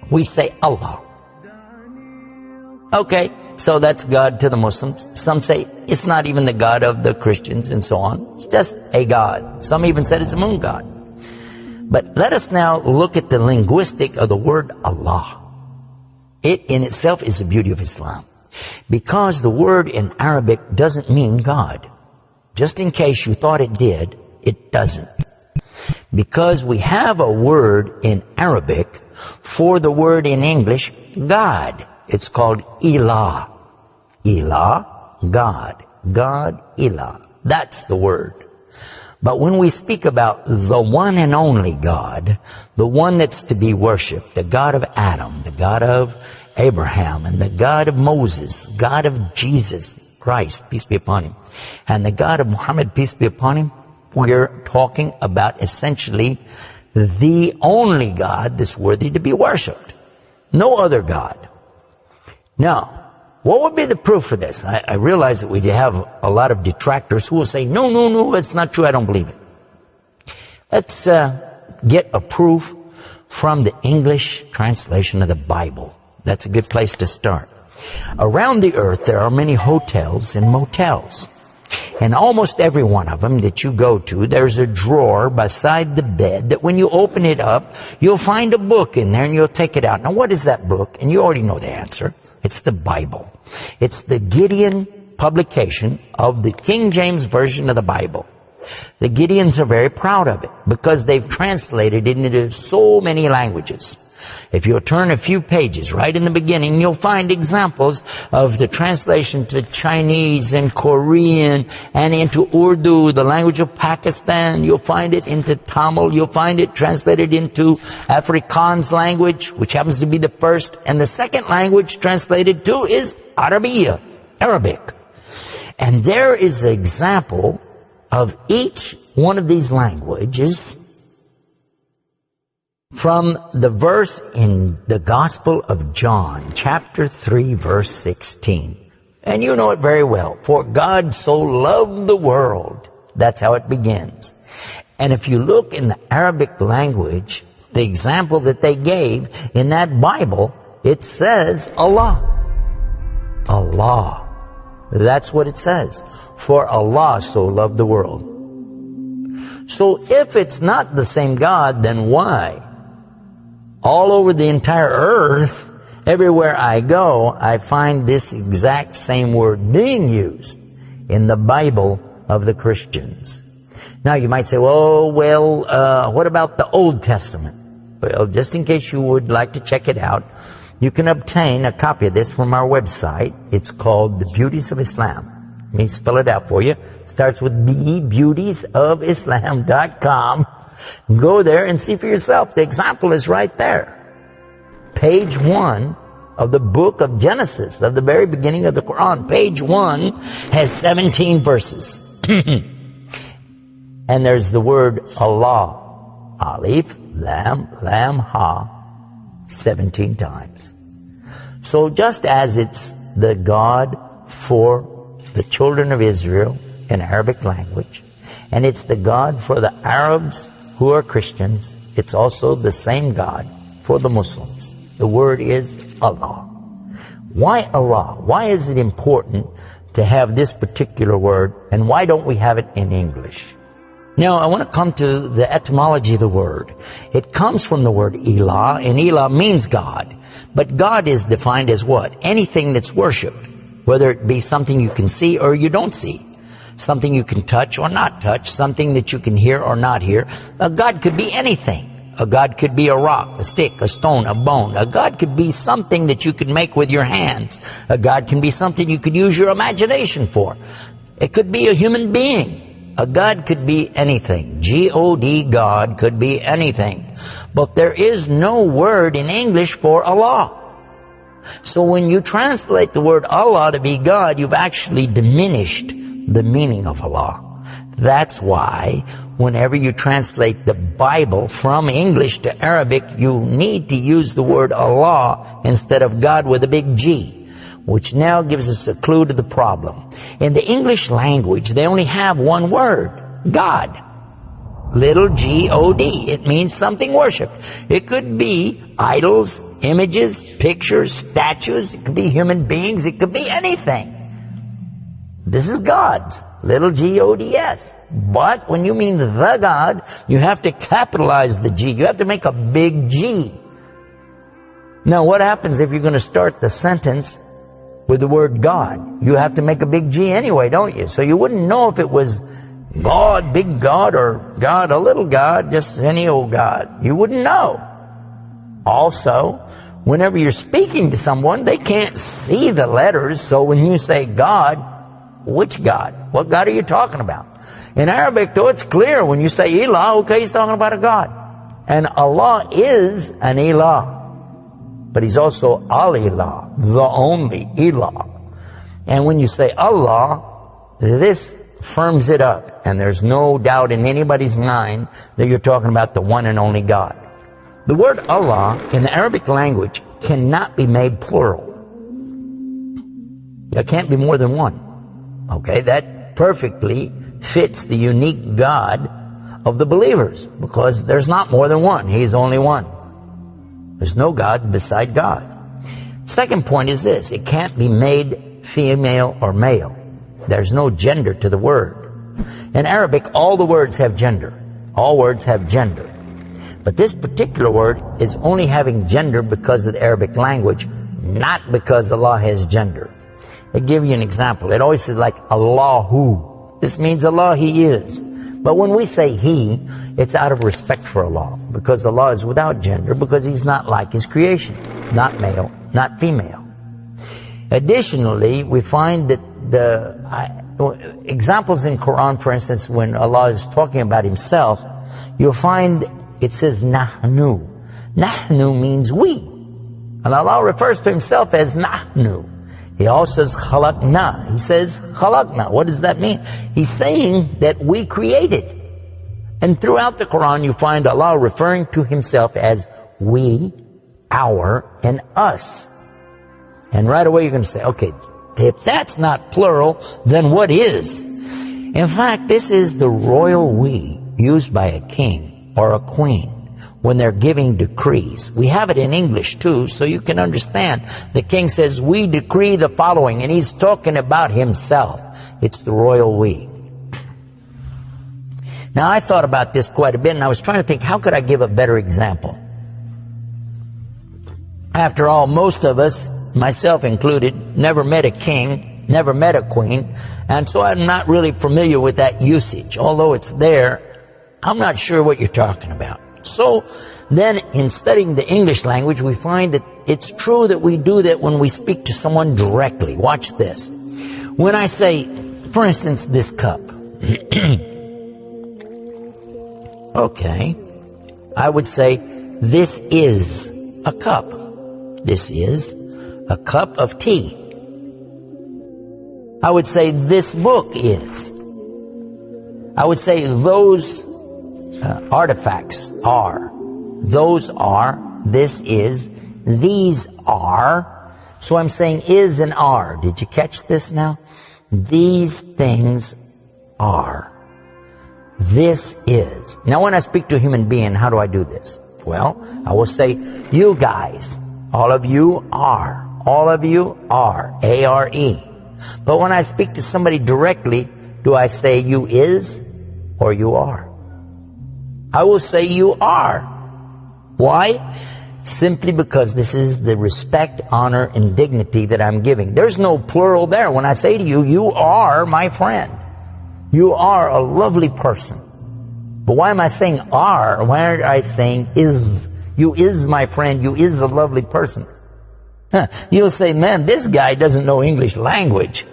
We say Allah. Okay, so that's God to the Muslims. Some say it's not even the God of the Christians and so on. It's just a God. Some even said it's a moon God. But let us now look at the linguistic of the word Allah. It in itself is the beauty of Islam. Because the word in Arabic doesn't mean God. Just in case you thought it did, it doesn't. Because we have a word in Arabic for the word in English, God. It's called Ilah. Ilah, God. God, Ilah. That's the word. But when we speak about the one and only God, the one that's to be worshipped, the God of Adam, the God of Abraham, and the God of Moses, God of Jesus Christ, peace be upon him, and the God of Muhammad, peace be upon him, we're talking about essentially the only God that's worthy to be worshipped. No other God. Now, what would be the proof for this? I realize that we have a lot of detractors who will say, no, it's not true, I don't believe it. Let's get a proof from the English translation of the Bible. That's a good place to start. Around the earth, there are many hotels and motels. And almost every one of them that you go to, there's a drawer beside the bed that when you open it up, you'll find a book in there and you'll take it out. Now, what is that book? And you already know the answer. It's the Bible. It's the Gideon publication of the King James Version of the Bible. The Gideons are very proud of it because they've translated it into so many languages. If you'll turn a few pages right in the beginning, you'll find examples of the translation to Chinese and Korean and into Urdu, the language of Pakistan. You'll find it into Tamil. You'll find it translated into Afrikaans language, which happens to be the first. And the second language translated to is Arabiya, Arabic. And there is an example of each one of these languages from the verse in the Gospel of John, chapter 3, verse 16. And you know it very well. For God so loved the world. That's how it begins. And if you look in the Arabic language, the example that they gave in that Bible, it says Allah. Allah. That's what it says. For Allah so loved the world. So if it's not the same God, then why? All over the entire earth, everywhere I go, I find this exact same word being used in the Bible of the Christians. Now you might say, what about the Old Testament? Well, just in case you would like to check it out, you can obtain a copy of this from our website. It's called The Beauties of Islam. Let me spell it out for you. It starts with B, beautiesofislam.com. Go there and see for yourself. The example is right there. Page 1 of the book of Genesis, of the very beginning of the Quran. Page 1 has 17 verses. And there's the word Allah. Alif, Lam, Lam, Ha, 17 times. So just as it's the God for the children of Israel in Arabic language, and it's the God for the Arabs who are Christians, it's also the same God for the Muslims. The word is Allah. Why Allah? Why is it important to have this particular word, and why don't we have it in English? Now, I want to come to the etymology of the word. It comes from the word Ilah, and Ilah means God. But God is defined as what? Anything that's worshipped, whether it be something you can see or you don't see. Something you can touch or not touch, something that you can hear or not hear. A God could be anything. A God could be a rock, a stick, a stone, a bone. A God could be something that you can make with your hands. A God can be something you could use your imagination for. It could be a human being. A God could be anything. G-O-D, God could be anything. But there is no word in English for Allah. So when you translate the word Allah to be God, you've actually diminished the meaning of Allah. That's why whenever you translate the Bible from English to Arabic, you need to use the word Allah instead of God with a big G, which now gives us a clue to the problem. In the English language, they only have one word, God. little G-O-D. It means something worshipped. It could be idols, images, pictures, statues. It could be human beings. It could be anything. This is God's, little G-O-D-S. But when you mean the God, you have to capitalize the G. You have to make a big G. Now, what happens if you're going to start the sentence with the word God? You have to make a big G anyway, don't you? So you wouldn't know if it was God, big God, or God, a little God, just any old God. You wouldn't know. Also, whenever you're speaking to someone, they can't see the letters. So when you say God, which God? What God are you talking about? In Arabic, though, it's clear. When you say Ilah, okay, he's talking about a God. And Allah is an Ilah. But he's also Al-Ilah, the only Ilah. And when you say Allah, this firms it up. And there's no doubt in anybody's mind that you're talking about the one and only God. The word Allah in the Arabic language cannot be made plural. There can't be more than one. Okay, that perfectly fits the unique God of the believers, because there's not more than one. He's only one. There's no God beside God. Second point is this: it can't be made female or male. There's no gender to the word. In Arabic, all the words have gender. All words have gender. But this particular word is only having gender because of the Arabic language, not because Allah has gender. I'll give you an example. It always says like Allahu. This means Allah, He is. But when we say He, it's out of respect for Allah, because Allah is without gender, because He's not like His creation. Not male, not female. Additionally, we find that the examples in Quran, for instance, when Allah is talking about Himself, you'll find it says Nahnu. Nahnu means we. And Allah refers to Himself as Nahnu. He also says khalaqna. He says khalaqna. What does that mean? He's saying that we created. And throughout the Quran you find Allah referring to Himself as we, our, and us. And right away you're going to say, okay, if that's not plural, then what is? In fact, this is the royal we used by a king or a queen when they're giving decrees. We have it in English too, so you can understand. The king says, we decree the following, and he's talking about himself. It's the royal we. Now, I thought about this quite a bit, and I was trying to think, how could I give a better example? After all, most of us, myself included, never met a king, never met a queen, and so I'm not really familiar with that usage. Although it's there, I'm not sure what you're talking about. So then in studying the English language, we find that it's true that we do that when we speak to someone directly. Watch this. When I say, for instance, this cup. Okay. I would say, this is a cup. This is a cup of tea. I would say, this book is. I would say, those artifacts are. Those are. This is. These are. So I'm saying is and are. Did you catch this now? These things are. This is. Now when I speak to a human being, how do I do this? Well, I will say, you guys. All of you are. All of you are. A-R-E. But when I speak to somebody directly, do I say you is or you are? I will say you are. Why? Simply because this is the respect, honor, and dignity that I'm giving. There's no plural there. When I say to you, you are my friend. You are a lovely person. But why am I saying are? Why aren't I saying is? You is my friend. You is a lovely person. You'll say, man, this guy doesn't know English language.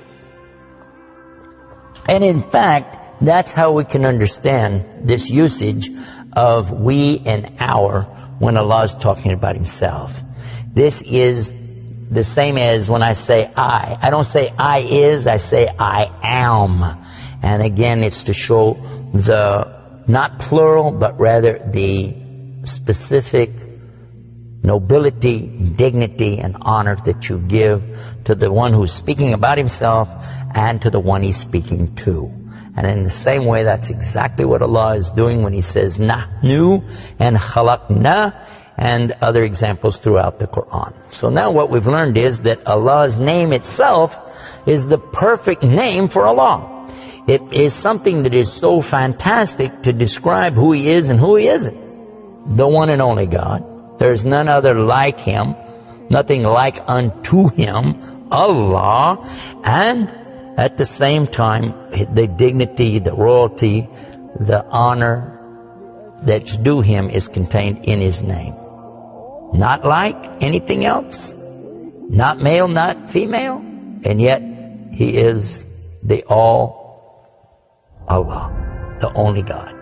And in fact, that's how we can understand this usage of we and our when Allah is talking about Himself. This is the same as when I say I. I don't say I is, I say I am. And again, it's to show the, not plural, but rather the specific nobility, dignity, and honor that you give to the one who's speaking about himself and to the one he's speaking to. And in the same way, that's exactly what Allah is doing when He says Nahnu and Khalaqna and other examples throughout the Quran. So now what we've learned is that Allah's name itself is the perfect name for Allah. It is something that is so fantastic to describe who He is and who He isn't. The one and only God. There's none other like Him, nothing like unto Him, Allah, and at the same time, the dignity, the royalty, the honor that's due Him is contained in His name. Not like anything else, not male, not female, and yet He is the all Allah, the only God.